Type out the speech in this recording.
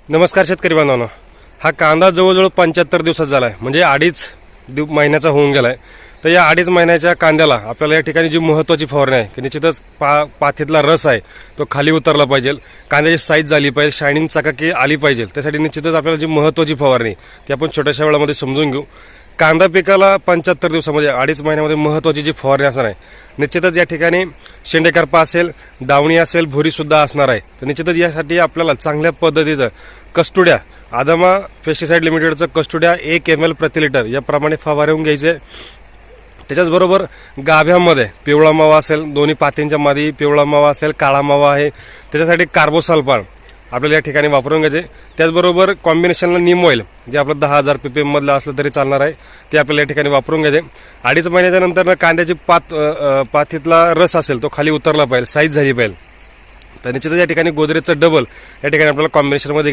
नमस्कार शेतकरी बांधवांनो, हा कांदा जवळजवळ 75 दिवसात झाला आहे, म्हणजे अडीच महिन्याचा होऊन गेला आहे. तर या अडीच महिन्याच्या कांद्याला आपल्याला या ठिकाणी जी महत्त्वाची फवारणी आहे की निश्चितच पाथीतला रस आहे तो खाली उतरला पाहिजे, कांद्याची साईज झाली पाहिजे, शायनिंग चकाकी आली पाहिजे. त्यासाठी निश्चितच आपल्याला जी महत्त्वाची फवारणी ती आपण छोट्याशा वेळामध्ये समजून घेऊ. कांदा पिकाला 75 दिवसामध्ये अडीच महिन्यामध्ये महत्त्वाची जी फवारणी असणार आहे, निश्चितच या ठिकाणी शेंडेकरपा असेल, डावणी असेल, भुरीसुद्धा असणार आहे. तर निश्चितच यासाठी आपल्याला चांगल्या पद्धतीचं कस्टुड्या आदमा पेस्टिसाइड लिमिटेडचं कस्टुड्या 1 ml प्रति लिटर याप्रमाणे फवारून घ्यायचे. त्याच्याचबरोबर गाभ्यामध्ये पिवळा मावा असेल, दोन्ही पातींच्या मध्ये पिवळा मावा असेल, काळा मावा आहे, त्याच्यासाठी कार्बोसल्फार आपल्याला या ठिकाणी वापरून घ्यायचे. त्याचबरोबर कॉम्बिनेशनला नीम ऑइल जे आपलं 10,000 ppm मधलं असलं तरी चालणार आहे, ते आपल्याला या ठिकाणी वापरून घ्यायचे. अडीच महिन्याच्या नंतर कांद्याची पातीतला रस असेल तो खाली उतरला पाहिजे, साईज झाली पाहिजे. तर निश्चितच या ठिकाणी गोदरेजचं डबल या ठिकाणी आपल्याला कॉम्बिनेशनमध्ये घ्यायचं.